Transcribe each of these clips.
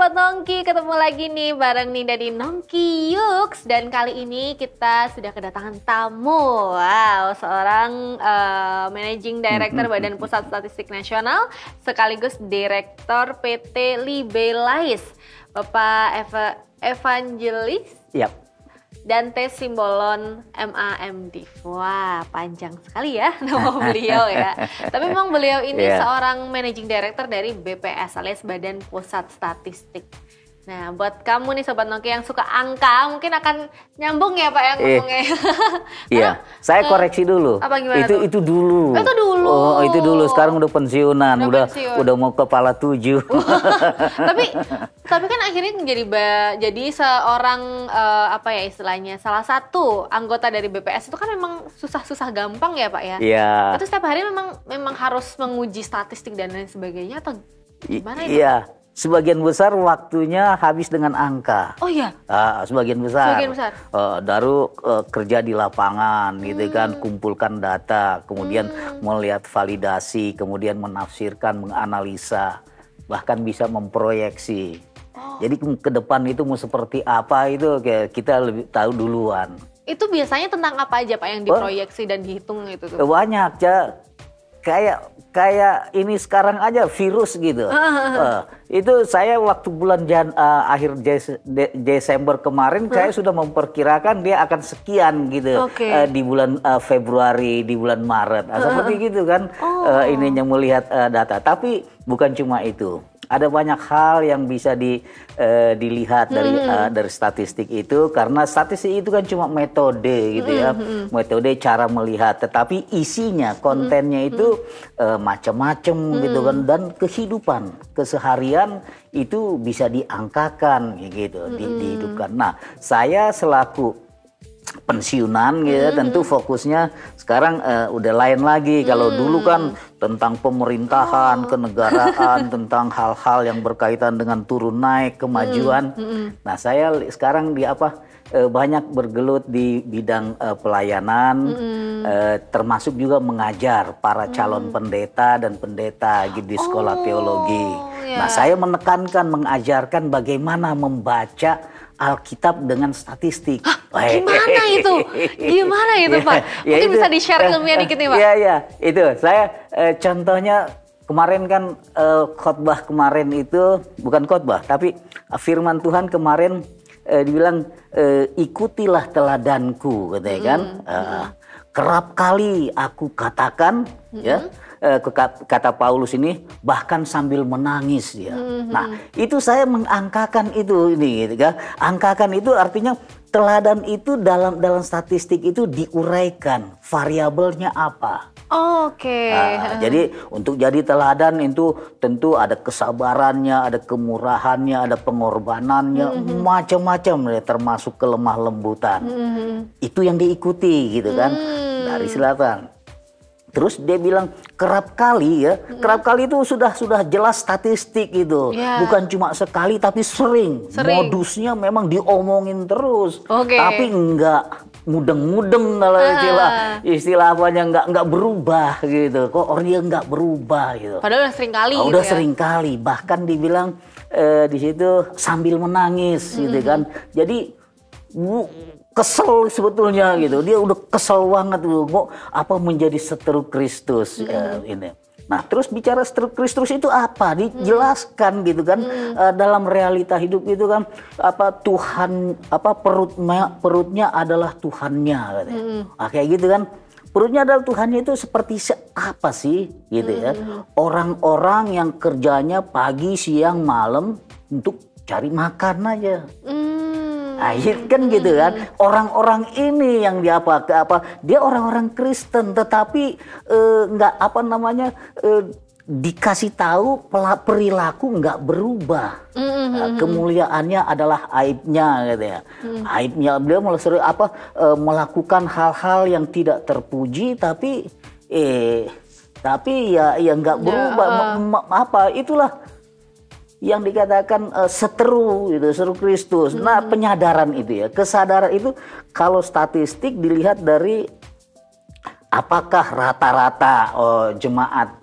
Sobat Nongki, ketemu lagi nih bareng Ninda di Nongki Yuks. Dan kali ini kita sudah kedatangan tamu. Wow, seorang Managing Director Badan Pusat Statistik Nasional sekaligus Direktur PT Libelais, Bapak Evangelis. Yap. Dante Simbolon MAMD. Wah, panjang sekali ya nama beliau ya. Tapi memang beliau ini seorang Managing Director dari BPS alias Badan Pusat Statistik. Nah, buat kamu nih Sobat Nongki yang suka angka, mungkin akan nyambung ya Pak yang ngomongnya. Iya, saya koreksi dulu. Apa gimana itu dulu. Itu dulu. Oh, itu dulu. Sekarang udah pensiunan, udah mau kepala 7. Tapi kan akhirnya jadi seorang apa ya istilahnya, salah satu anggota dari BPS itu kan memang susah gampang ya Pak ya. Iya. Itu setiap hari memang harus menguji statistik dan lain sebagainya atau gimana itu? Iya. Sebagian besar waktunya habis dengan angka. Oh iya? Sebagian besar. Sebagian besar. Kerja di lapangan gitu kan, kumpulkan data, kemudian melihat validasi, kemudian menafsirkan, menganalisa, bahkan bisa memproyeksi. Jadi ke depan itu mau seperti apa itu kita lebih tahu duluan. Itu biasanya tentang apa aja Pak yang diproyeksi dan dihitung itu tuh? Banyak ya. Kayak ini sekarang aja virus gitu. Itu saya waktu bulan akhir Desember kemarin saya sudah memperkirakan dia akan sekian gitu. Di bulan Februari, di bulan Maret. Seperti gitu kan ininya melihat data. Tapi bukan cuma itu. Ada banyak hal yang bisa dilihat dari statistik itu, karena statistik itu kan cuma metode gitu ya, metode cara melihat, tetapi isinya, kontennya itu macam-macam gitu kan, dan kehidupan keseharian itu bisa diangkakan gitu, dihidupkan. Nah, saya selaku pensiunan gitu tentu fokusnya sekarang udah lain lagi. Kalau dulu kan tentang pemerintahan, kenegaraan, tentang hal-hal yang berkaitan dengan turun naik kemajuan. Nah, saya sekarang banyak bergelut di bidang pelayanan, termasuk juga mengajar para calon pendeta dan pendeta di sekolah teologi. Nah, saya menekankan, mengajarkan bagaimana membaca Alkitab dengan statistik. Gimana itu? Gimana itu Pak? Mungkin bisa di-share ilmiah dikit nih Pak. Iya, itu saya contohnya kemarin kan khotbah kemarin itu bukan khotbah, tapi firman Tuhan kemarin dibilang ikutilah teladanku, katanya kan. Kerap kali aku katakan, ya. Kata Paulus ini bahkan sambil menangis ya. Nah, itu saya mengangkakan itu gitu kan. Angkakan itu artinya teladan itu dalam statistik itu diuraikan variabelnya apa. Jadi untuk jadi teladan itu tentu ada kesabarannya, ada kemurahannya, ada pengorbanannya, macam-macam termasuk kelemah lembutan. Itu yang diikuti gitu kan dari selatan. Terus dia bilang kerap kali itu sudah jelas statistik itu, bukan cuma sekali tapi sering. Modusnya memang diomongin terus, tapi enggak mudeng-mudeng kalau istilah apanya enggak berubah gitu. Kok orang dia enggak berubah gitu. Padahal udah sering kali. Udah sering kali, bahkan dibilang di situ sambil menangis gitu kan. Jadi kesel sebetulnya gitu, dia udah kesel banget tuh, kok menjadi seteru Kristus ini. Nah, terus bicara seteru Kristus itu apa? Dijelaskan gitu kan, dalam realita hidup itu kan Tuhan perutnya adalah Tuhannya katanya. Kayak gitu kan. Perutnya adalah Tuhannya itu seperti apa sih gitu ya? Orang-orang yang kerjanya pagi, siang, malam untuk cari makan aja. Kan gitu kan, orang-orang ini yang dia orang-orang Kristen, tetapi nggak dikasih tahu perilaku nggak berubah. Kemuliaannya adalah aibnya gitu ya. Aibnya beliau melakukan hal-hal yang tidak terpuji, tapi ya nggak berubah. Itulah yang dikatakan seteru Kristus. Nah, penyadaran itu ya, kesadaran itu kalau statistik dilihat dari apakah rata-rata jemaat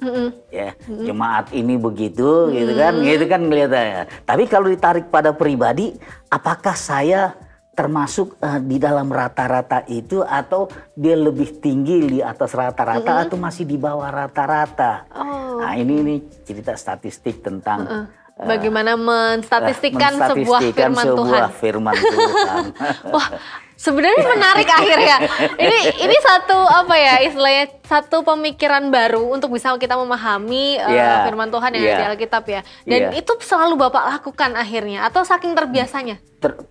ya jemaat ini begitu gitu kan kelihatannya. Tapi kalau ditarik pada pribadi, apakah saya termasuk di dalam rata-rata itu, atau dia lebih tinggi di atas rata-rata atau masih di bawah rata-rata? Nah ini cerita statistik tentang bagaimana menstatistikkan sebuah firman Tuhan. Wah, sebenarnya menarik akhirnya. Ini satu apa ya istilahnya, satu pemikiran baru untuk bisa kita memahami firman Tuhan yang ada di Alkitab ya. Dan itu selalu Bapak lakukan akhirnya, atau saking terbiasanya?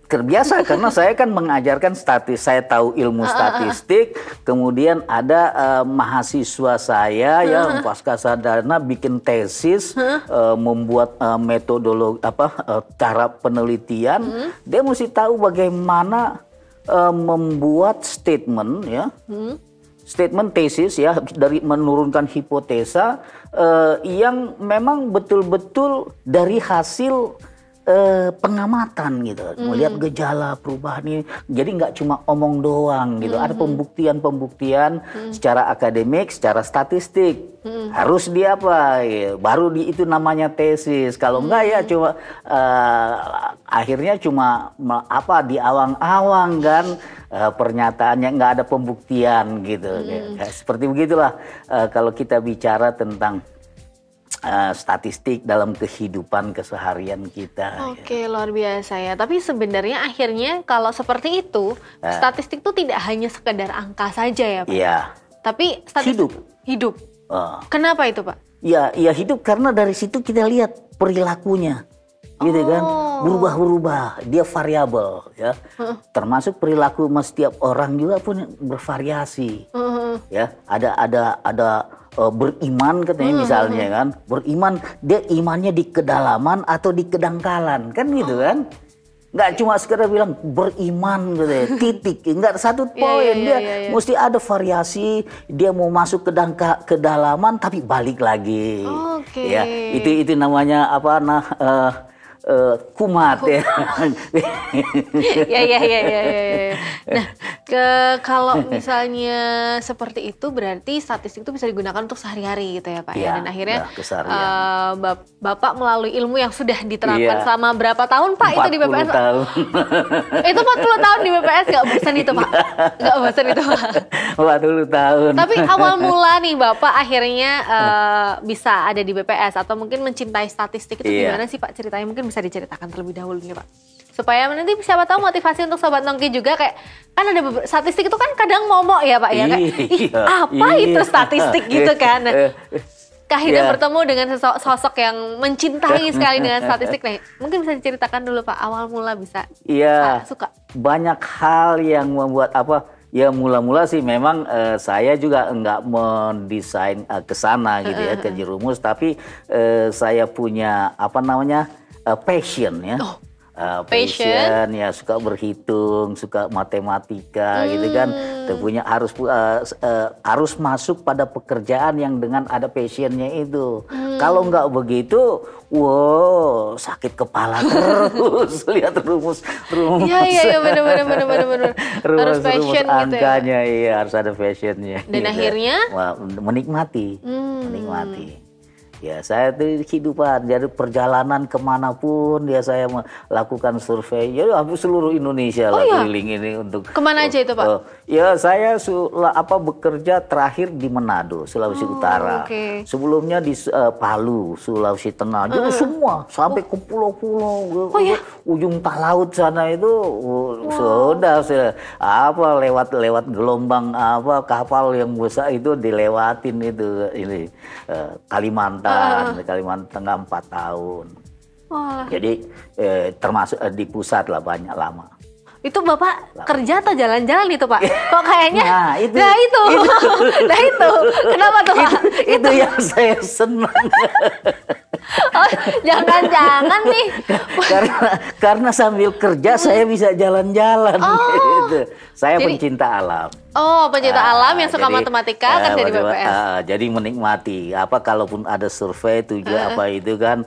Terbiasa karena saya kan mengajarkan saya tahu ilmu statistik. Kemudian ada mahasiswa saya yang pasca sarjana bikin tesis, membuat metodologi cara penelitian. Dia mesti tahu bagaimana membuat statement ya, statement tesis ya, dari menurunkan hipotesa yang memang betul-betul dari hasil pengamatan gitu, melihat gejala perubahan ini. Jadi nggak cuma omong doang gitu, ada pembuktian secara akademik, secara statistik. Harus dia apa? Ya, baru itu namanya tesis. Kalau enggak ya cuma akhirnya cuma di awang-awang kan, pernyataannya nggak ada pembuktian gitu. Seperti begitulah kalau kita bicara tentang statistik dalam kehidupan keseharian kita. Oke, luar biasa ya. Tapi sebenarnya akhirnya kalau seperti itu, statistik itu tidak hanya sekedar angka saja ya Pak? Iya. Tapi statistik hidup. Kenapa itu Pak? Ya hidup, karena dari situ kita lihat perilakunya, gitu kan, berubah-berubah, dia variabel ya. Termasuk perilaku setiap orang juga pun bervariasi. Ya, ada beriman katanya misalnya kan, beriman dia imannya di kedalaman atau di kedangkalan kan gitu kan, nggak cuma sekedar bilang beriman gitu ya, titik, nggak satu poin, dia mesti ada variasi, dia mau masuk ke kedalaman tapi balik lagi. Ya itu namanya kumat ya. Ya. Nah, kalau misalnya seperti itu berarti statistik itu bisa digunakan untuk sehari-hari gitu ya Pak ya. Dan akhirnya Bapak melalui ilmu yang sudah diterapkan selama berapa tahun Pak itu di BPS? 40 tahun. Itu 40 tahun di BPS, nggak bosan itu Pak? Nggak bosan itu Pak? 40 tahun. Tapi awal mula nih Bapak akhirnya bisa ada di BPS atau mungkin mencintai statistik itu gimana sih Pak ceritanya? Mungkin bisa diceritakan terlebih dahulu nih Pak, supaya nanti siapa tahu motivasi untuk Sobat Nongki juga, kayak kan ada statistik itu kan kadang momok ya Pak ya, kayak itu statistik gitu kan. Nah, akhirnya bertemu dengan sosok yang mencintai sekali dengan statistik. Nah, mungkin bisa diceritakan dulu Pak awal mula bisa suka. Banyak hal yang membuat ya mula-mula sih memang saya juga enggak mendesain ke sana gitu ya, ke jerumus, tapi saya punya passion ya. Passion ya, suka berhitung, suka matematika gitu kan. Tentunya harus masuk pada pekerjaan yang dengan ada passionnya itu. Kalau nggak begitu, sakit kepala terus lihat rumus. Iya benar. Harus passion rumus gitu angkanya, ya. Harus ada passionnya. Dan gitu. Akhirnya menikmati. Ya saya tuh kehidupan, jadi perjalanan kemanapun ya saya melakukan survei, ya hampir seluruh Indonesia keliling ini untuk. Kemana aja itu Pak? Ya saya bekerja terakhir di Manado, Sulawesi Utara. Sebelumnya di Palu, Sulawesi Tengah. Jadi semua sampai ke pulau-pulau, ujung laut sana itu sudah lewat gelombang kapal yang besar itu dilewatin itu Kalimantan Tengah 4 tahun. Jadi termasuk di pusat lah banyak lama. Itu Bapak kerja atau jalan-jalan itu Pak? Kok kayaknya? Nah itu. Kenapa tuh Pak? Itu yang saya senang. Oh, jangan-jangan nih. karena sambil kerja saya bisa jalan-jalan gitu. Saya pencinta alam. Oh, pencinta alam yang suka matematika kan dari BPS. Jadi menikmati kalaupun ada survei apa itu kan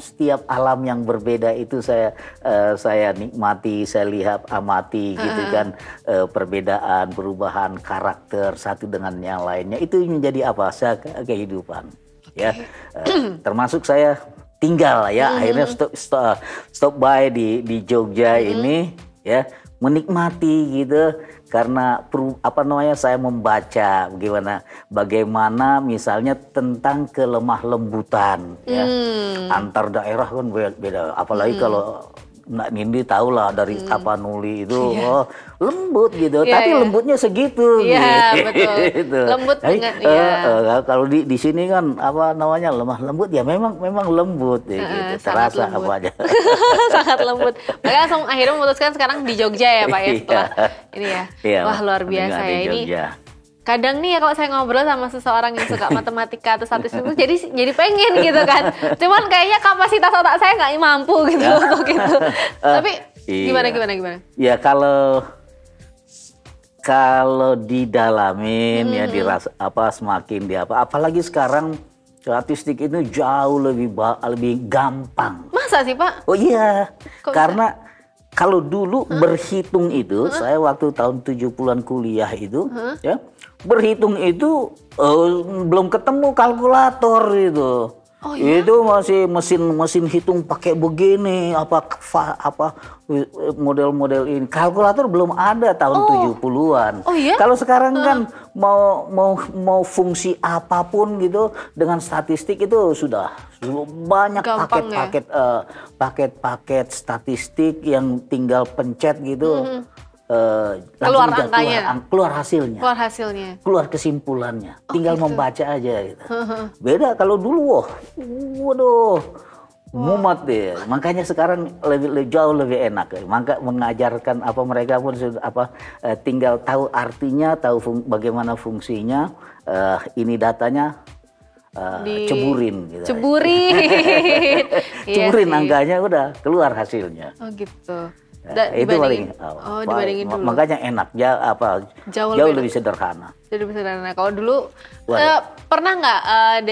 setiap alam yang berbeda itu saya nikmati, saya lihat amati gitu kan, perbedaan, perubahan karakter satu dengan yang lainnya itu menjadi kehidupan. Ya, termasuk saya tinggal akhirnya stop by di Jogja ini ya, menikmati gitu. Karena saya membaca bagaimana misalnya tentang kelemah lembutan ya, antar daerah kan beda, apalagi kalau Mbak Nindi tahu lah dari Tapanuli itu lembut gitu, tapi lembutnya segitu. Betul. Gitu. Lembut dengan kalau di sini kan lemah lembut ya, memang lembut gitu. Terasa lembut. Apa aja. Sangat lembut. Makanya langsung akhirnya memutuskan sekarang di Jogja ya Pak ya, setelah ini ya. Wah, luar biasa ya ini. Kadang nih ya kalau saya ngobrol sama seseorang yang suka matematika atau statistik itu jadi pengen gitu kan. Cuman kayaknya kapasitas otak saya nggak mampu gitu untuk itu. Tapi gimana? Ya kalau didalamin ya dirasa semakin apalagi sekarang statistik itu jauh lebih gampang. Masa sih Pak? Oh iya. Karena kalau dulu berhitung itu, saya waktu tahun 70-an kuliah itu, ya berhitung itu belum ketemu kalkulator itu. Oh, iya? Itu masih mesin hitung pakai begini, model-model ini. Kalkulator belum ada tahun 70-an. Oh, iya? Kalau sekarang kan mau fungsi apapun gitu dengan statistik itu sudah banyak paket statistik yang tinggal pencet gitu. Keluar angkanya, keluar hasilnya, keluar kesimpulannya, tinggal membaca aja gitu. Beda kalau dulu, waduh, mumet deh. Makanya sekarang jauh lebih enak. Maka mengajarkan mereka pun sudah tinggal tahu artinya, tahu bagaimana fungsinya. Ini datanya. Ceburin gitu. Ceburin angkanya udah keluar hasilnya. Oh gitu. Itu paling dibandingin dulu. Makanya enak jauh lebih sederhana. Kalau dulu pernah nggak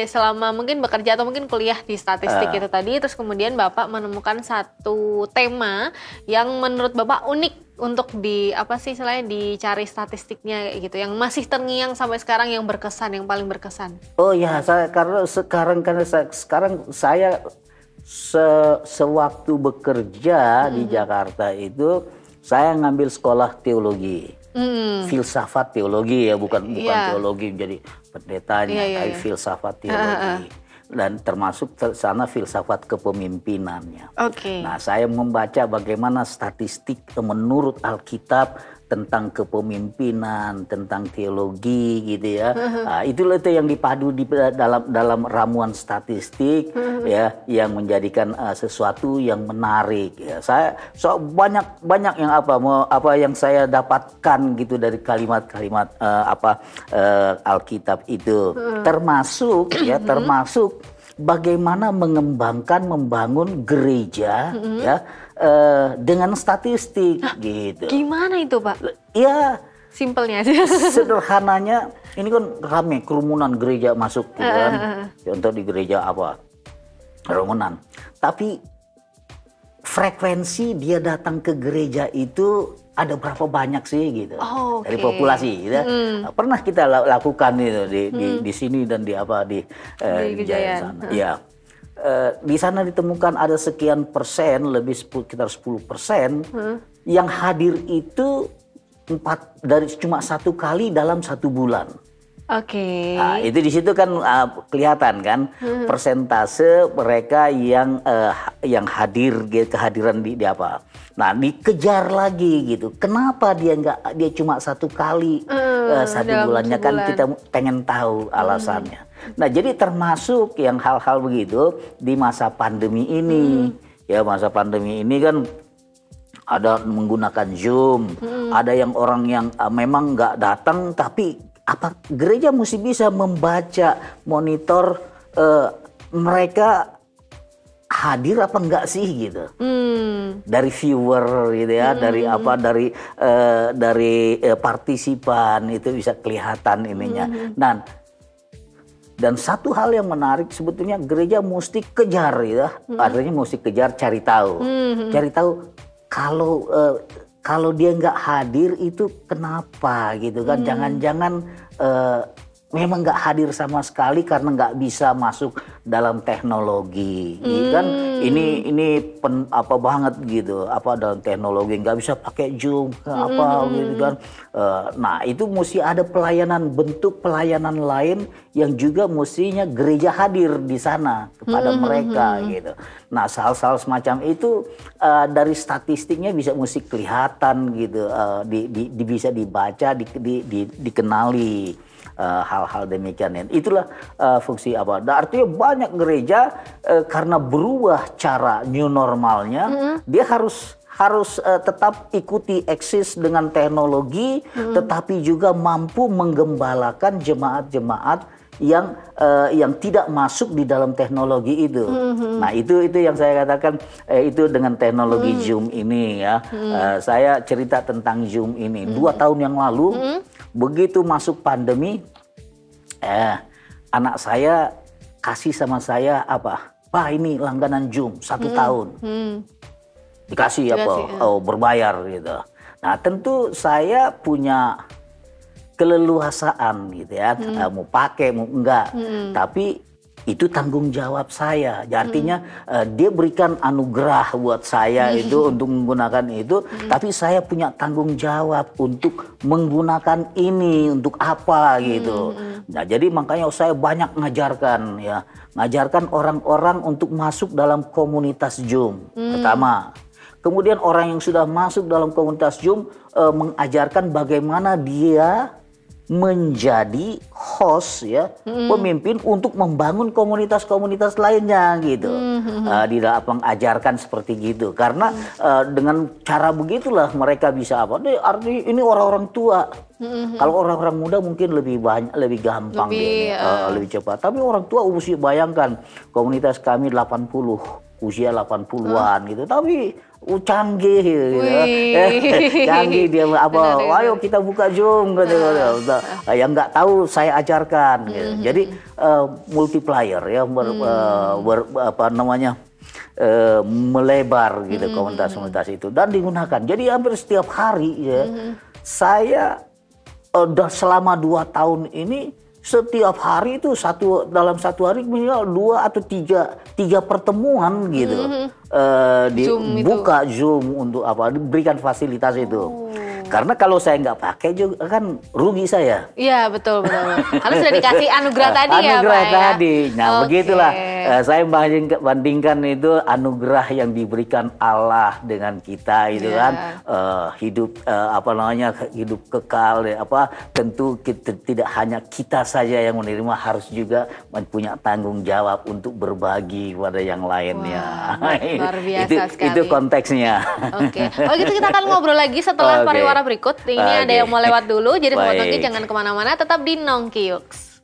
selama mungkin bekerja atau mungkin kuliah di statistik itu tadi, terus kemudian Bapak menemukan satu tema yang menurut Bapak unik untuk dicari statistiknya gitu, yang masih terngiang sampai sekarang, yang berkesan, yang paling berkesan? Oh ya, karena sekarang saya sewaktu bekerja di Jakarta itu saya ngambil sekolah teologi, filsafat teologi ya, bukan teologi jadi pendetanya, tapi filsafat teologi, dan termasuk sana filsafat kepemimpinannya. Nah, saya membaca bagaimana statistik menurut Alkitab tentang kepemimpinan, tentang teologi gitu ya. Nah, itulah itu yang dipadu dalam ramuan statistik ya, yang menjadikan sesuatu yang menarik ya. Saya banyak yang yang saya dapatkan gitu dari kalimat-kalimat Alkitab itu. Termasuk bagaimana membangun gereja ya dengan statistik gitu. Gimana itu Pak? Ya simpelnya aja. Sederhananya ini kan rame kerumunan gereja masuk gitu kan. Contoh di gereja kerumunan. Tapi frekuensi dia datang ke gereja itu ada berapa banyak sih gitu dari populasi gitu. Pernah kita lakukan itu di sini dan di Gejayan. Ya. Di sana ditemukan ada sekian persen, lebih sekitar 10% yang hadir itu cuma 1 kali dalam 1 bulan. Nah, itu di situ kan kelihatan kan persentase mereka yang hadir, kehadiran di apa. Nah, dikejar lagi gitu. Kenapa dia cuma 1 kali 1 bulannya kan kita pengen tahu alasannya. Nah, jadi termasuk yang hal-hal begitu di masa pandemi ini. Ya, masa pandemi ini kan ada menggunakan Zoom, ada yang orang yang memang nggak datang tapi gereja mesti bisa membaca, monitor mereka hadir apa enggak sih gitu. Dari viewer gitu ya, dari apa, dari partisipan itu bisa kelihatan ininya. Dan satu hal yang menarik sebetulnya gereja mesti kejar ya, artinya mesti kejar cari tahu. Cari tahu kalau dia nggak hadir itu kenapa gitu kan. Jangan-jangan memang nggak hadir sama sekali karena nggak bisa masuk dalam teknologi, kan? Ini apa banget gitu, apa dalam teknologi nggak bisa pakai Zoom, apa gitu kan? Nah itu mesti ada bentuk pelayanan lain yang juga mestinya gereja hadir di sana kepada mereka gitu. Nah hal-hal semacam itu dari statistiknya mesti kelihatan gitu, bisa dibaca, dikenali. Hal-hal demikian. Itulah fungsi apa. Artinya banyak gereja karena berubah cara new normalnya, dia harus tetap ikuti eksis dengan teknologi, tetapi juga mampu menggembalakan jemaat-jemaat yang tidak masuk di dalam teknologi itu. Nah itu yang saya katakan, itu dengan teknologi Zoom ini ya. Saya cerita tentang Zoom ini 2 tahun yang lalu, begitu masuk pandemi, anak saya kasih sama saya apa? Pak ini langganan Zoom 1 tahun. Dikasih apa? Berbayar gitu. Nah tentu saya punya keleluasaan gitu ya, mau pakai mau enggak, tapi itu tanggung jawab saya. Artinya dia berikan anugerah buat saya itu untuk menggunakan itu, tapi saya punya tanggung jawab untuk menggunakan ini untuk apa gitu. Nah jadi makanya saya banyak ngajarkan orang-orang untuk masuk dalam komunitas Zoom pertama. Kemudian orang yang sudah masuk dalam komunitas Zoom mengajarkan bagaimana dia menjadi host ya, pemimpin untuk membangun komunitas-komunitas lainnya gitu. Di dalam mengajarkan seperti gitu. Karena dengan cara begitulah mereka bisa apa? Artinya ini orang-orang tua. Kalau orang-orang muda mungkin lebih gampang lebih cepat. Tapi orang tua usia, bayangkan komunitas kami 80, usia 80-an gitu. Tapi canggih gitu. Canggih dia apa? Ayo kita buka Zoom gitu. Yang nggak tahu saya ajarkan gitu. Jadi multiplier ya, melebar gitu komunitas-komunitas itu dan digunakan. Jadi hampir setiap hari ya, saya selama 2 tahun ini setiap hari itu dalam satu hari minimal 2 atau 3 pertemuan gitu. Dibuka Zoom untuk apa? Diberikan fasilitas itu. Karena kalau saya nggak pakai juga kan rugi saya. Iya betul. Harus sudah dikasih anugerah tadi ya Pak. Anugerah tadi. Nah begitulah saya bandingkan itu anugerah yang diberikan Allah dengan kita itu kan, hidup hidup kekal tentu tidak hanya kita saja yang menerima, harus juga punya tanggung jawab untuk berbagi pada yang lainnya. Luar biasa sekali. Itu konteksnya. Oke. Oh gitu, kita akan ngobrol lagi setelah pariwara berikut. Ini ada yang mau lewat dulu, jadi Sobat Nongki jangan kemana-mana, tetap di Nongki Yuks.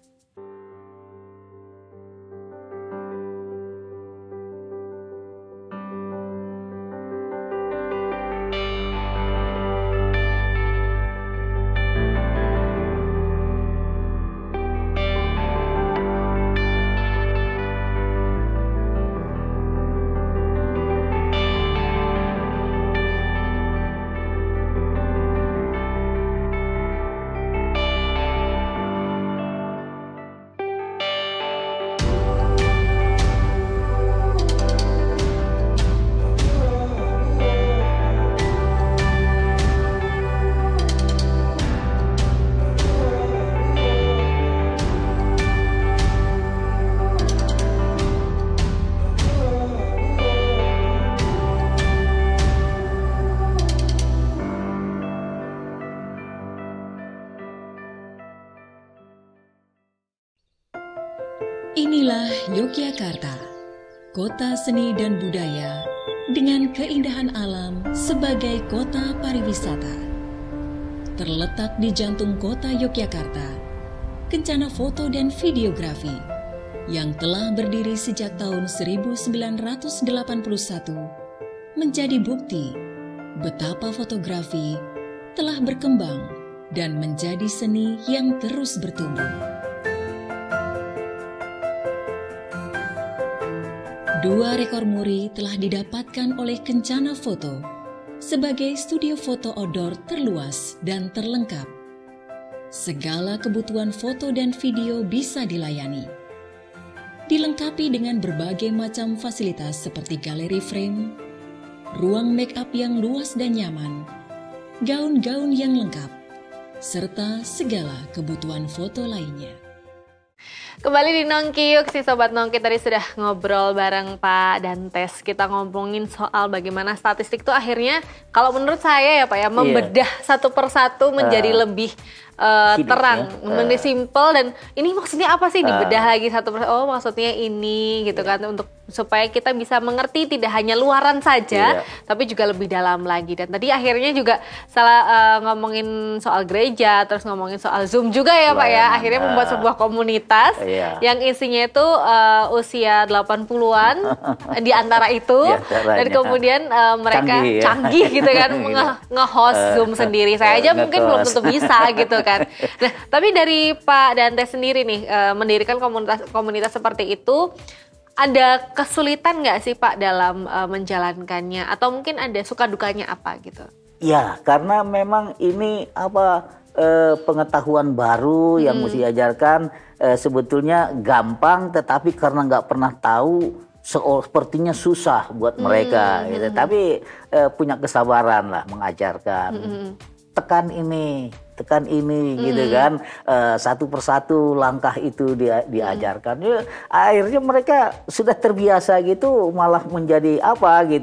Inilah Yogyakarta, kota seni dan budaya dengan keindahan alam sebagai kota pariwisata. Terletak di jantung kota Yogyakarta, Kencana Foto dan Videografi yang telah berdiri sejak tahun 1981 menjadi bukti betapa fotografi telah berkembang dan menjadi seni yang terus bertumbuh. Dua rekor muri telah didapatkan oleh Kencana Foto sebagai studio foto outdoor terluas dan terlengkap. Segala kebutuhan foto dan video bisa dilayani. Dilengkapi dengan berbagai macam fasilitas seperti galeri frame, ruang make up yang luas dan nyaman, gaun-gaun yang lengkap, serta segala kebutuhan foto lainnya. Kembali di Nongkiyuk, si Sobat Nongki tadi sudah ngobrol bareng Pak Dantes. Kita ngomongin soal bagaimana statistik itu akhirnya, kalau menurut saya ya Pak ya, membedah satu persatu menjadi lebih terang, menjadi simpel. Dan ini maksudnya apa sih dibedah lagi satu persatu? Oh maksudnya ini gitu kan, untuk supaya kita bisa mengerti tidak hanya luaran saja, tapi juga lebih dalam lagi. Dan tadi akhirnya juga ngomongin soal gereja, terus ngomongin soal Zoom juga ya Pak ya. Akhirnya membuat sebuah komunitas yang isinya itu usia 80-an di antara itu. Dan kemudian mereka canggih gitu kan, nge-host Zoom sendiri. Saya aja mungkin belum tentu bisa gitu kan. Nah, tapi dari Pak Dantes sendiri nih, mendirikan komunitas seperti itu, ada kesulitan nggak sih Pak dalam menjalankannya? Atau mungkin ada suka dukanya apa gitu? Ya, karena memang ini pengetahuan baru yang mesti diajarkan. Sebetulnya gampang, tetapi karena nggak pernah tahu, sepertinya susah buat mereka. Gitu. Tapi punya kesabaran lah mengajarkan. Tekan ini gitu kan, satu persatu langkah itu diajarkan. Akhirnya mereka sudah terbiasa gitu, malah menjadi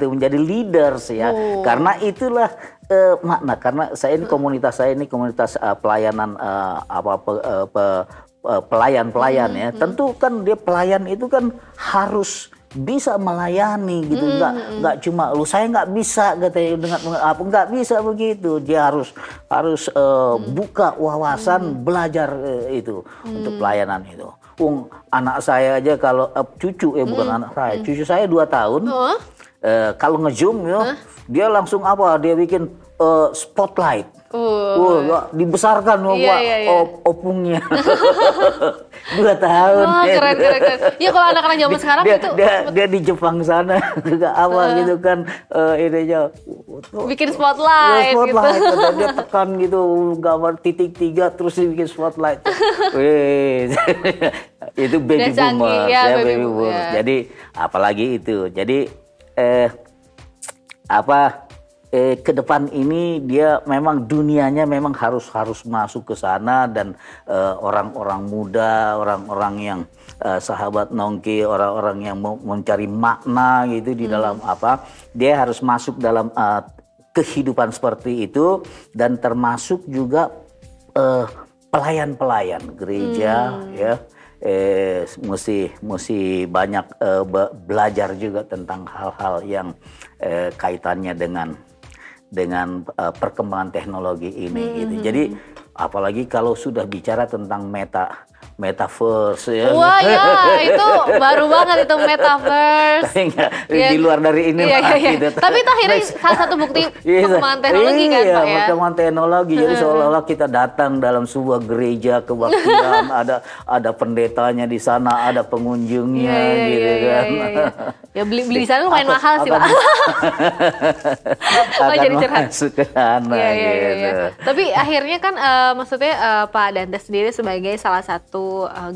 menjadi leaders ya. Karena itulah makna, karena saya ini komunitas pelayanan pelayan ya. Tentu kan dia pelayan itu kan harus bisa melayani gitu, nggak cuma saya nggak bisa katanya dengan apa, nggak bisa begitu. Dia harus buka wawasan, belajar itu untuk pelayanan itu. Anak saya aja kalau cucu bukan anak saya, cucu saya 2 tahun, kalau nge-zoom ya, dia langsung dia bikin spotlight. Dibesarkan opungnya. 2 tahun. Wah, keren. Ya kalau anak-anak zaman sekarang itu dia di Jepang sana juga gitu kan, bikin spotlight gitu. Dia tekan gitu gambar titik 3 terus dibikin spotlight. Itu baby boomers ya, baby boomers. Jadi apalagi itu. Jadi ke depan ini dia memang dunianya memang harus masuk ke sana. Dan orang-orang muda, orang-orang yang sahabat Nongki, orang-orang yang mau mencari makna gitu di dalam dia harus masuk dalam kehidupan seperti itu. Dan termasuk juga pelayan-pelayan gereja ya, mesti banyak belajar juga tentang hal-hal yang kaitannya dengan perkembangan teknologi ini gitu. Jadi apalagi kalau sudah bicara tentang metaverse ya. Wah ya, itu baru banget itu metaverse. Di luar dari ini gitu. Tapi itu akhirnya salah satu bukti perkembangan teknologi kan Pak ya. Perkembangan teknologi. Jadi seolah-olah kita datang dalam sebuah gereja kebaktian, ada pendetanya di sana, ada pengunjungnya gitu kan. Ya beli di sana lumayan mahal sih Pak. Jadi masuk ke sana gitu. Tapi akhirnya kan maksudnya Pak Dantes sendiri sebagai salah satu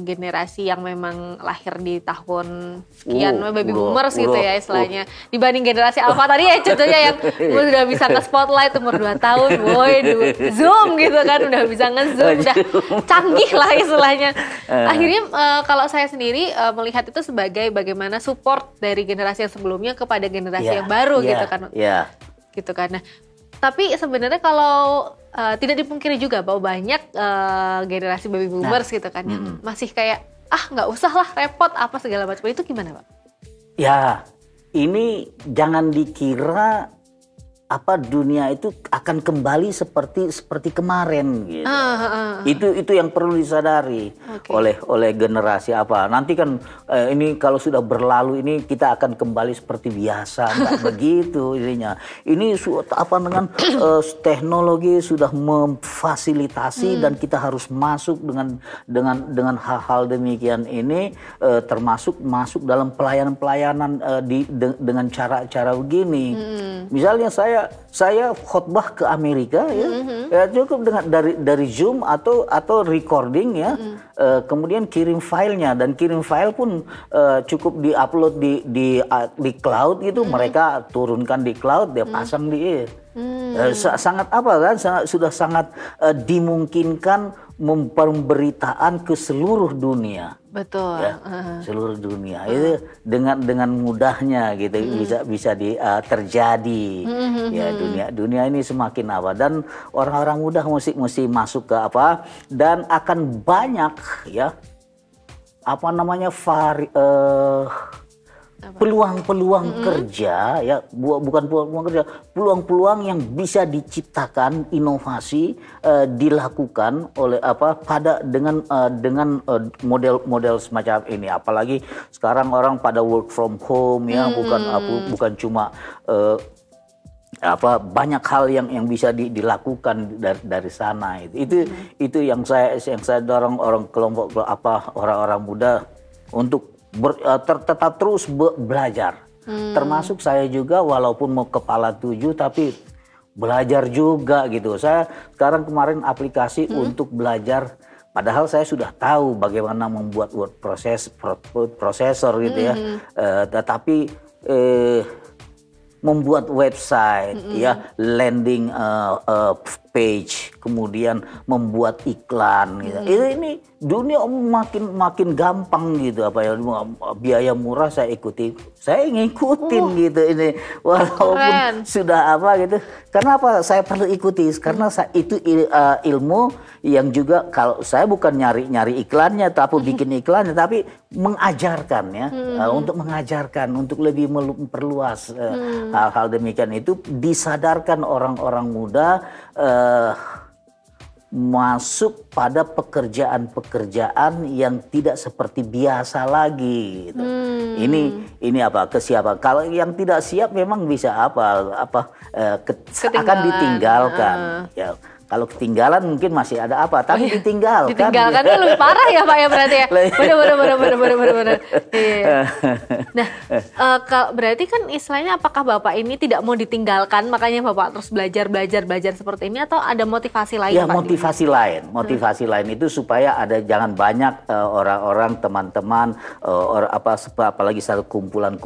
generasi yang memang lahir di tahun sekian, baby boomers gitu ya istilahnya, dibanding generasi alpha tadi ya contohnya yang udah bisa nge-spotlight umur 2 tahun, Zoom gitu kan, udah bisa nge-zoom, udah canggih lah istilahnya. Akhirnya kalau saya sendiri melihat itu sebagai bagaimana support dari generasi yang sebelumnya kepada generasi yang baru gitu kan. Gitu kan. Nah, tapi sebenarnya kalau tidak dipungkiri juga bahwa banyak generasi baby boomers gitu kan yang masih kayak nggak usah lah repot apa segala macam, itu gimana Pak? Ya ini jangan dikira dunia itu akan kembali seperti kemarin gitu. Itu yang perlu disadari oleh generasi apa. Nanti kan ini kalau sudah berlalu ini kita akan kembali seperti biasa, enggak begitu ininya. Ini dengan teknologi sudah memfasilitasi dan kita harus masuk dengan hal-hal demikian ini, termasuk masuk dalam pelayanan dengan cara-cara begini. Misalnya saya khotbah ke Amerika ya cukup dengan dari Zoom atau recording ya, kemudian kirim filenya, dan kirim file pun cukup diupload di cloud gitu, mereka turunkan di cloud, dia pasang di sudah sangat dimungkinkan pemberitaan ke seluruh dunia. Betul. Ya, seluruh dunia itu dengan mudahnya gitu bisa terjadi. Ya, dunia ini semakin apa, dan orang-orang muda mesti masuk ke apa, dan akan banyak ya peluang-peluang kerja ya, bukan peluang kerja, peluang-peluang yang bisa diciptakan, inovasi dilakukan oleh dengan model semacam ini. Apalagi sekarang orang pada work from home ya, bukan cuma banyak hal yang bisa dilakukan dari sana. Itu yang saya dorong orang-orang muda untuk tetap terus belajar. Termasuk saya juga, walaupun mau kepala 7 tapi belajar juga gitu. Saya sekarang kemarin aplikasi untuk belajar, padahal saya sudah tahu bagaimana membuat word processor gitu ya. Tetapi membuat website ya, landing page, kemudian membuat iklan gitu. Ini dunia makin gampang gitu, biaya murah saya ngikutin gitu ini, walaupun sudah gitu. Kenapa saya perlu ikuti? Karena itu ilmu yang juga, kalau saya bukan nyari iklannya tapi bikin iklannya, tapi mengajarkan ya, untuk mengajarkan, untuk lebih memperluas hal-hal demikian itu, disadarkan orang-orang muda masuk pada pekerjaan-pekerjaan yang tidak seperti biasa lagi gitu. Ini kesiapan. Kalau yang tidak siap memang bisa akan ditinggalkan. Ya, kalau ketinggalan mungkin masih ada tapi ditinggalkan. Ditinggalkannya lebih parah ya Pak ya, berarti ya. Benar. Iya. Nah, berarti kan istilahnya, apakah Bapak ini tidak mau ditinggalkan, makanya Bapak terus belajar seperti ini, atau ada motivasi lain? Ya, Pak, motivasi lain itu supaya jangan banyak orang-orang, teman-teman, apalagi satu kumpulan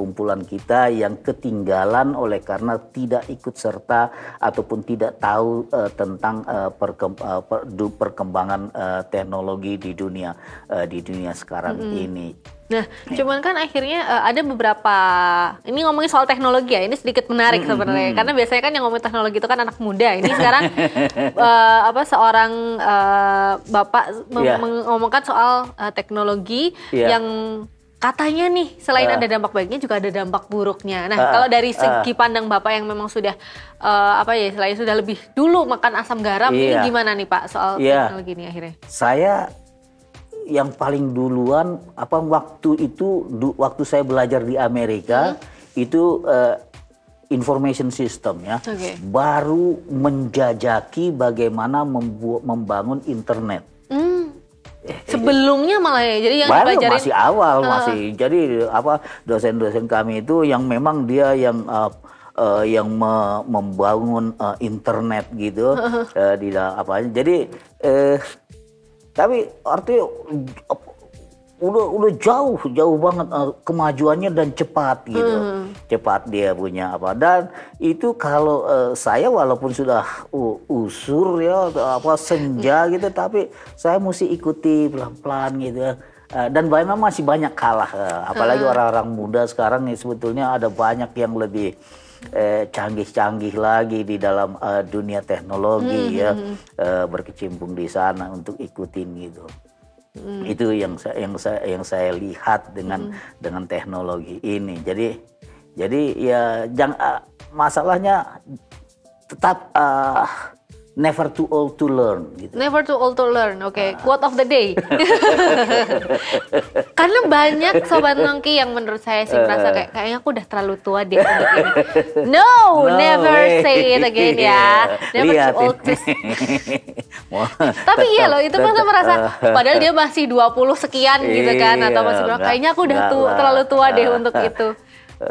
kita yang ketinggalan oleh karena tidak ikut serta ataupun tidak tahu tentang perkembangan teknologi di dunia sekarang ini. Nah, cuman kan akhirnya ada beberapa, ini ngomongin soal teknologi ya, ini sedikit menarik sebenarnya, karena biasanya kan yang ngomongin teknologi itu kan anak muda. Ini sekarang seorang bapak mengomongkan soal teknologi yang katanya nih, selain ada dampak baiknya juga ada dampak buruknya. Nah, kalau dari segi pandang Bapak yang memang sudah selain sudah lebih dulu makan asam garam, ini gimana nih Pak soal teknologi ini akhirnya? Saya yang paling duluan waktu saya belajar di Amerika itu information system ya, baru menjajaki bagaimana membangun internet. Sebelumnya malah ya, jadi yang dipelajarin masih awal, jadi dosen-dosen kami itu yang memang dia yang membangun internet gitu di jadi tapi artinya udah jauh banget kemajuannya, dan cepat gitu. Cepat dia punya dan itu kalau saya walaupun sudah usur ya senja gitu, tapi saya mesti ikuti pelan-pelan gitu ya. Dan memang masih banyak kalah, apalagi orang-orang muda sekarang nih, sebetulnya ada banyak yang lebih canggih-canggih lagi di dalam dunia teknologi ya, berkecimpung di sana untuk ikutin gitu. Itu yang saya lihat dengan teknologi ini. Jadi ya masalahnya tetap never too old to learn gitu. Never too old to learn, oke. Quote of the day. Karena banyak sobat nongki yang menurut saya sih merasa kayaknya aku udah terlalu tua deh untuk ini. No, never say it again ya. Never too old to. Tapi iya loh, itu masa merasa padahal dia masih 20 sekian gitu kan, atau masih berapa, kayaknya aku udah terlalu tua deh untuk itu.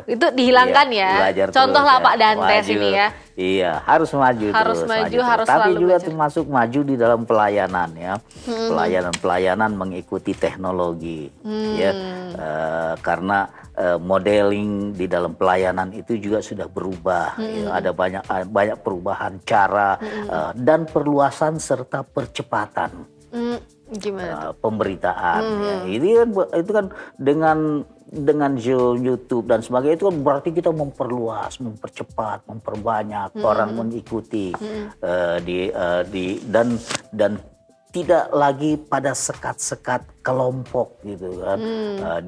Itu dihilangkan ya. Contoh lah Pak Dantes ini ya. Iya, harus maju harus terus. Maju, harus tapi selalu juga belajar. termasuk maju di dalam pelayanan ya. Pelayanan mengikuti teknologi ya. Karena modeling di dalam pelayanan itu juga sudah berubah. Ya. Ada banyak perubahan cara dan perluasan serta percepatan. Gimana? Pemberitaan ya. Itu kan dengan YouTube dan sebagainya, itu kan berarti kita memperluas, mempercepat, memperbanyak orang mengikuti dan tidak lagi pada sekat-sekat kelompok gitu kan.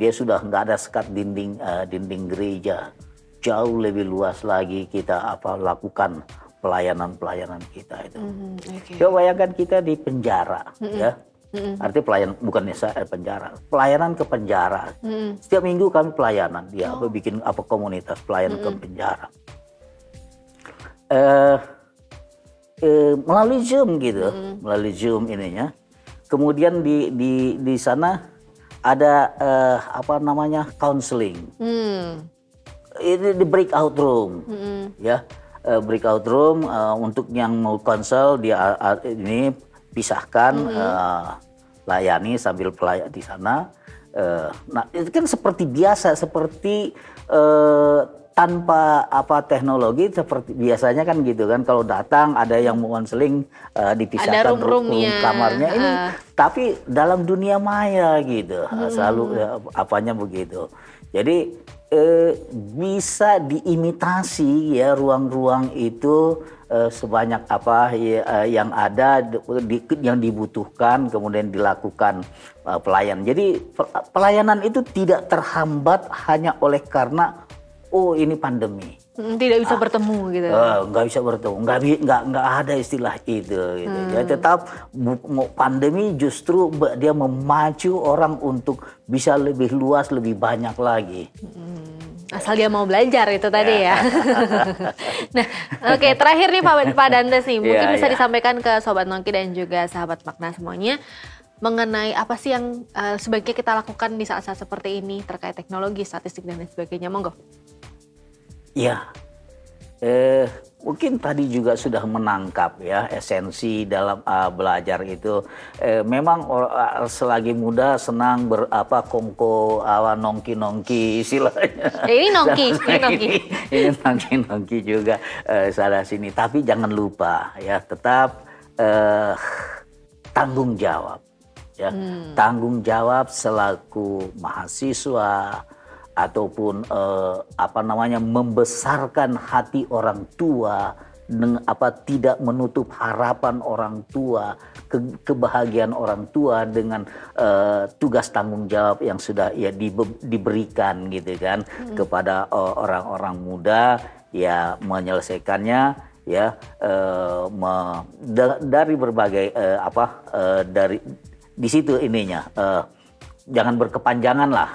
Dia sudah nggak ada sekat dinding gereja, jauh lebih luas lagi kita lakukan pelayanan kita itu. Coba bayangkan kita di penjara ya. Artinya pelayanan bukan penjara, pelayanan ke penjara. Setiap minggu kami pelayanan, bikin komunitas pelayanan ke penjara. Melalui Zoom gitu, melalui Zoom ininya. Kemudian di sana ada counseling. Ini di breakout room, ya. Breakout room untuk yang mau konsel dia ini pisahkan, layani sambil pelayan di sana. Nah itu kan seperti biasa, seperti tanpa teknologi seperti biasanya kan gitu kan. Kalau datang ada yang mau konseling dipisahkan room kamarnya ini, tapi dalam dunia maya gitu, selalu apanya begitu. Jadi bisa diimitasi ya ruang-ruang itu sebanyak yang ada yang dibutuhkan, kemudian dilakukan pelayan. Jadi pelayanan itu tidak terhambat hanya oleh karena ini pandemi. Tidak bisa bertemu gitu. Nggak bisa bertemu, nggak ada istilah itu. Gitu. Ya, tetap pandemi justru dia memacu orang untuk bisa lebih luas, lebih banyak lagi. Asal dia mau belajar itu tadi ya. Nah, oke, terakhir nih Pak Dantes nih, mungkin bisa disampaikan ke Sobat Nongki dan juga sahabat makna semuanya mengenai apa sih yang sebaiknya kita lakukan di saat-saat seperti ini terkait teknologi, statistik dan lain sebagainya. Monggo. Ya, mungkin tadi juga sudah menangkap ya esensi dalam belajar itu. Memang selagi muda senang kongko nongki istilahnya. Ini nongki, ini nongki juga sana sini. Tapi jangan lupa ya tetap tanggung jawab ya, tanggung jawab selaku mahasiswa ataupun membesarkan hati orang tua, tidak menutup harapan orang tua, kebahagiaan orang tua dengan tugas tanggung jawab yang sudah diberikan gitu kan kepada orang-orang muda ya, menyelesaikannya ya dari berbagai dari di situ ininya. Jangan berkepanjangan lah,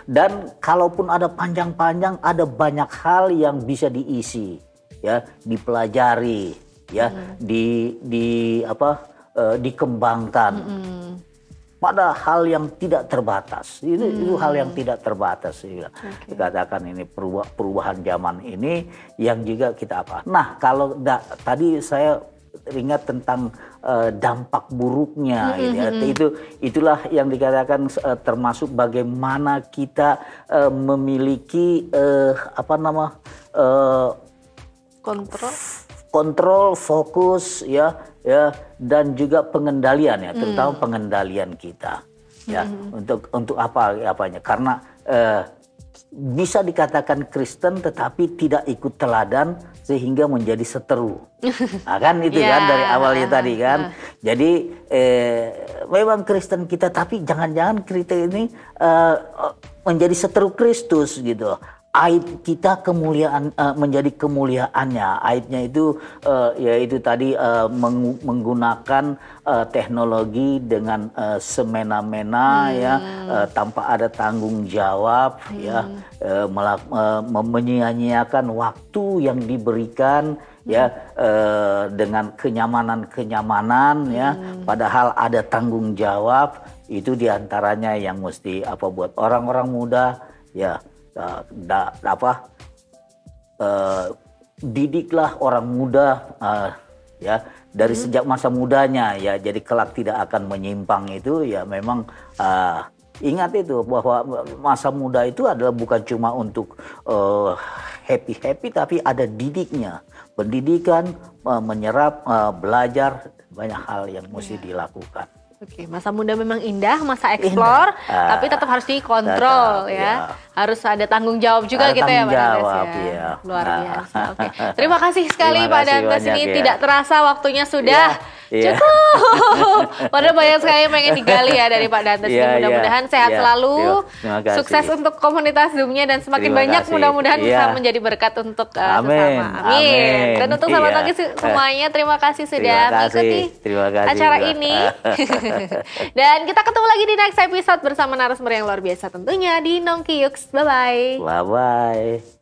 dan kalaupun ada panjang-panjang, ada banyak hal yang bisa diisi, ya, dipelajari, ya, dikembangkan. Pada hal yang tidak terbatas, itu hal yang tidak terbatas. Dikatakan ini perubahan zaman ini yang juga kita Nah, kalau tadi saya ingat tentang dampak buruknya, itulah yang dikatakan termasuk bagaimana kita memiliki kontrol, fokus ya dan juga pengendalian ya, terutama pengendalian kita ya untuk apanya, karena bisa dikatakan Kristen tetapi tidak ikut teladan sehingga menjadi seteru. Nah, kan itu kan dari awalnya tadi kan. Jadi memang Kristen kita tapi jangan-jangan kita ini menjadi seteru Kristus gitu. aib kita kemuliaan menjadi kemuliaannya. Aibnya itu yaitu tadi menggunakan teknologi dengan semena-mena ya, tanpa ada tanggung jawab ya, menyia-nyiakan waktu yang diberikan ya, dengan kenyamanan ya, padahal ada tanggung jawab. Itu diantaranya yang mesti buat orang-orang muda ya. Didiklah orang muda ya dari sejak masa mudanya ya, jadi kelak tidak akan menyimpang. Itu ya memang ingat itu bahwa masa muda itu adalah bukan cuma untuk happy tapi ada didiknya, pendidikan, menyerap, belajar, banyak hal yang mesti dilakukan. Oke, masa muda memang indah, masa explore, tapi tetap harus dikontrol ya. Harus ada tanggung jawab juga gitu ya Pak Dantes ya. Luar biasa. Oke. Terima kasih sekali Pak Dantes, ini tidak terasa waktunya sudah cukup. Padahal banyak sekali yang pengen digali ya dari Pak Dantes. Mudah-mudahan sehat selalu, sukses untuk komunitas Zoom-nya, dan semakin banyak mudah-mudahan bisa menjadi berkat untuk sesama. Amin. Dan untuk sahabat Tongki semuanya, terima kasih sudah mengikuti acara ini. Dan kita ketemu lagi di next episode bersama narasumber yang luar biasa tentunya di Nongki Yuks. Bye-bye. Bye-bye.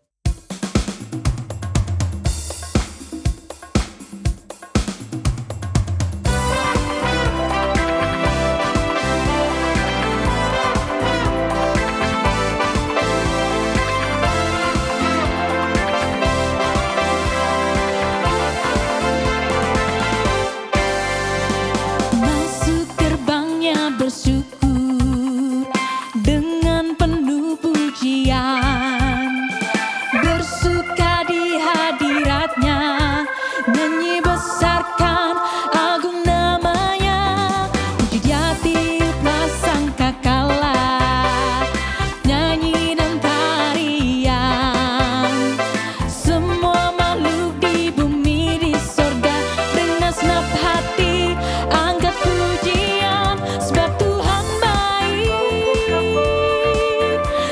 Bersyukur dengan penuh pujian, bersuka di hadiratnya, nyanyi besarkan agung namanya, puji dia tiuplah sangkakala, nyanyi dan tarian, semua makhluk di bumi di sorga dengan senap hati angkat pujian, sebab Tuhan baik,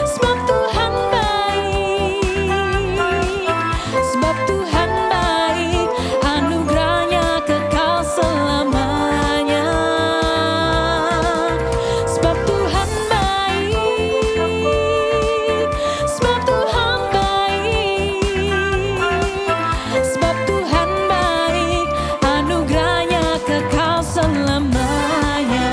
sebab Tuhan baik, sebab Tuhan baik, anugerahnya kekal selamanya, sebab Tuhan baik, sebab Tuhan baik, sebab Tuhan baik, anugerahnya kekal selamanya.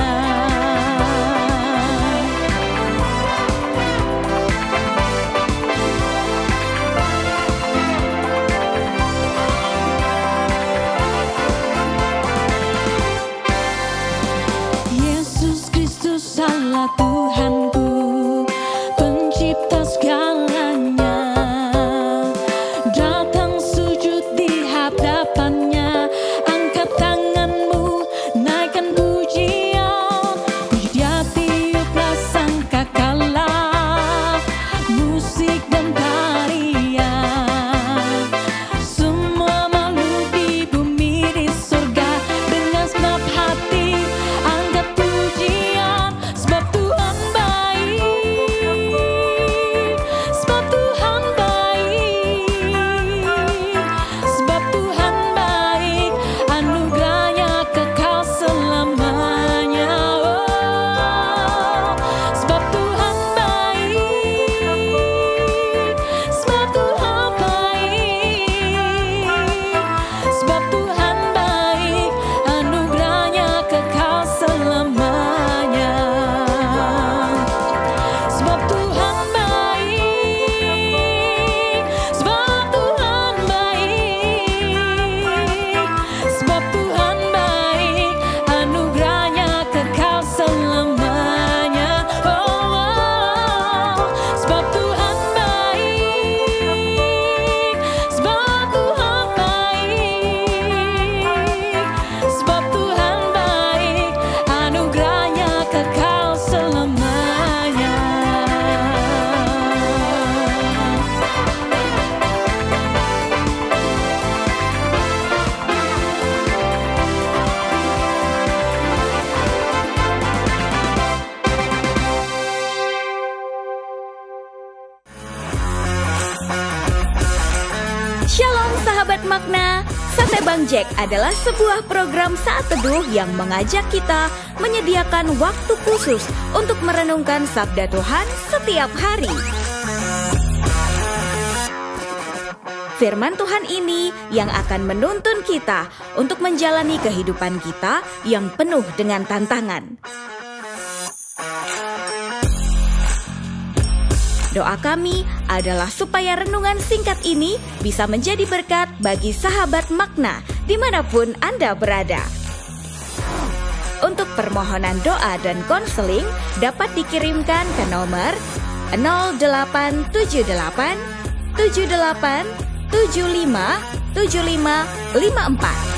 Yesus Kristus Allah Tuhanku, pencipta segalanya, datang sujud di hadapannya, angkat tanganmu, naikkan pujian, puji dia tiuplah sangkakala, musik dan tarian, semua makhluk di bumi di sorga dengan senap hati angkat pujian, sebab Tuhan baik. Bang Jack adalah sebuah program saat teduh yang mengajak kita menyediakan waktu khusus untuk merenungkan sabda Tuhan setiap hari. Firman Tuhan ini yang akan menuntun kita untuk menjalani kehidupan kita yang penuh dengan tantangan. Doa kami adalah supaya renungan singkat ini bisa menjadi berkat bagi sahabat makna dimanapun Anda berada. Untuk permohonan doa dan konseling dapat dikirimkan ke nomor 0878 78 75 7554.